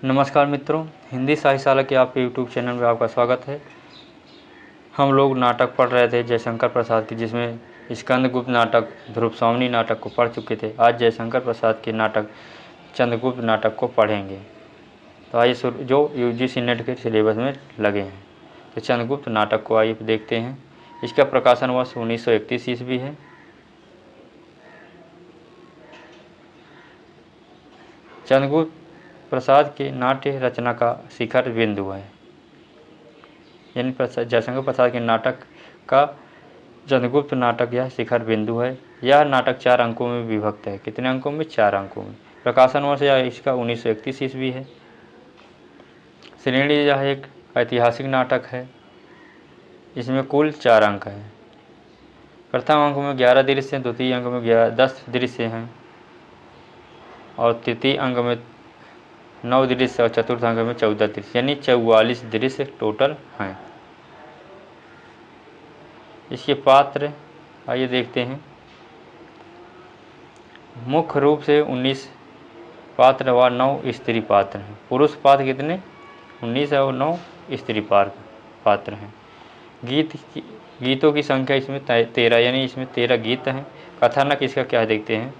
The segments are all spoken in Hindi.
नमस्कार मित्रों, हिंदी साहित्यशाला के आपके यूट्यूब चैनल में आपका स्वागत है। हम लोग नाटक पढ़ रहे थे जयशंकर प्रसाद की, जिसमें स्कंदगुप्त नाटक, ध्रुवसावनी नाटक को पढ़ चुके थे। आज जयशंकर प्रसाद के नाटक चंद्रगुप्त नाटक को पढ़ेंगे। तो आइए जो यूजीसी नेट के सिलेबस में लगे हैं, तो चंद्रगुप्त नाटक को आइए देखते हैं। इसका प्रकाशन वर्ष 1931 ईस्वी है। चंद्रगुप्त प्रसाद के नाट्य रचना का शिखर बिंदु है, यानी जयशंकर प्रसाद के नाटक का चंद्रगुप्त नाटक यह शिखर बिंदु है। यह नाटक 4 अंकों में विभक्त है। कितने अंकों में? 4 अंकों में। प्रकाशन वर्ष यह इसका 1931 ईस्वी है। श्रेणी यह एक ऐतिहासिक नाटक है। इसमें कुल 4 अंक हैं। प्रथम अंक में 11 दृश्य हैं, द्वितीय अंक में 10 दृश्य हैं और तृतीय अंक में 9 दृश्य और चतुर्थ अंक में 14 दृश्य, यानी 44 दृश्य टोटल हैं। इसके पात्र आइए देखते हैं। मुख्य रूप से 19 पात्र व 9 स्त्री पात्र हैं। पुरुष पात्र कितने? 19 है और 9 स्त्री पात्र हैं। गीतों की संख्या इसमें 13, यानी इसमें 13 गीत हैं। कथानक इसका क्या है देखते हैं।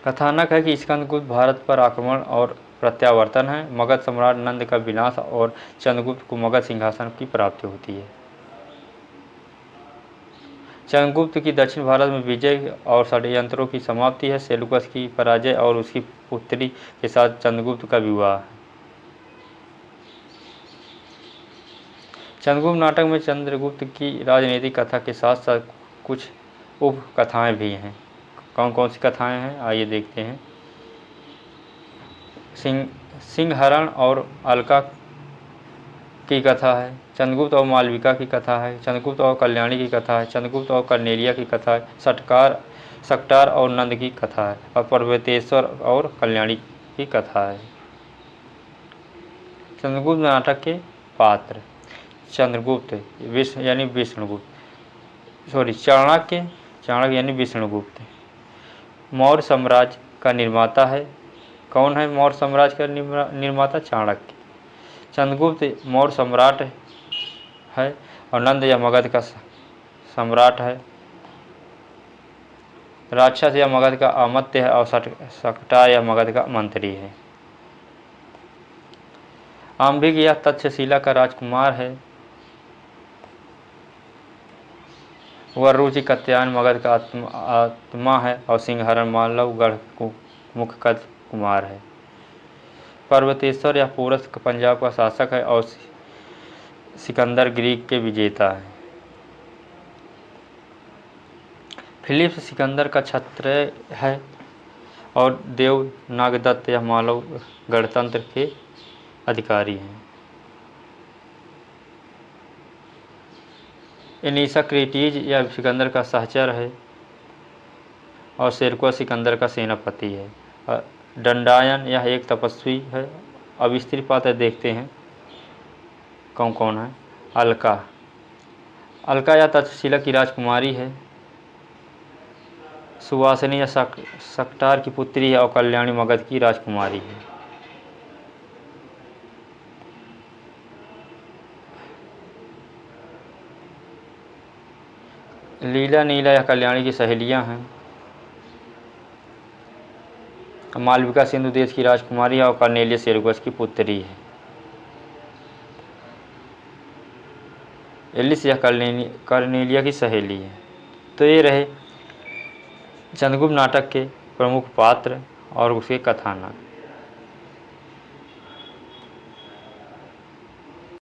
कथानक है कि स्कंदगुप्त भारत पर आक्रमण और प्रत्यावर्तन है। मगध सम्राट नंद का विनाश और चंद्रगुप्त को मगध सिंहासन की प्राप्ति होती है। चंद्रगुप्त की दक्षिण भारत में विजय और षड्यंत्रों की समाप्ति है। सेल्यूकस की पराजय और उसकी पुत्री के साथ चंद्रगुप्त का विवाह है। चंद्रगुप्त नाटक में चंद्रगुप्त की राजनीतिक कथा के साथ साथ कुछ उप कथाएँ भी हैं। कौन कौन सी कथाएँ हैं आइए देखते हैं। सिंहहरण और अलका की कथा है। चंद्रगुप्त और मालविका की कथा है। चंद्रगुप्त और कल्याणी की कथा है। चंद्रगुप्त और कर्नेलिया की कथा है। सकटार और नंद की कथा है और पर्वतेश्वर और कल्याणी की कथा है। चंद्रगुप्त नाटक के पात्र: चंद्रगुप्त यानी विष्णुगुप्त, चाणक्य यानी विष्णुगुप्त मौर्य साम्राज्य का निर्माता है। कौन है मौर्य साम्राज्य का निर्माता? चाणक्य। चंद्रगुप्त मौर्य सम्राट है और नंद या मगध का सम्राट है। राक्षस या मगध का अमात्य है और सकटार या मगध का मंत्री है। आंबिक या तक्षशिला का राजकुमार है। वह रुचि कत्यायन मगध का आत्मा है और सिंहहरण मालवगढ़ मुख्य कुमार है। पर्वतेश्वर या पोरस पंजाब का शासक है और सिकंदर ग्रीक के विजेता है। फिलिप्स सिकंदर का क्षत्रिय है और देव नागदत्त या मालव गणतंत्र के अधिकारी हैं। एनीसा क्रेटीज या सिकंदर का सहचर है और सेल्यूकस सिकंदर का सेनापति है। दंडायन यह एक तपस्वी है। अब स्त्री पात्र देखते हैं कौन कौन है। अलका या तक्षशिला की राजकुमारी है। सुवासिनी या सकटार की पुत्री है और कल्याणी मगध की राजकुमारी है। लीला नीला या कल्याणी की सहेलियां हैं। मालविका सिंधु देश की राजकुमारी है और कर्नेलिया सेल्यूकस की पुत्री है। एलिस या कर्नेलिया की सहेली है। तो ये रहे चंद्रगुप्त नाटक के प्रमुख पात्र और उसके कथानक।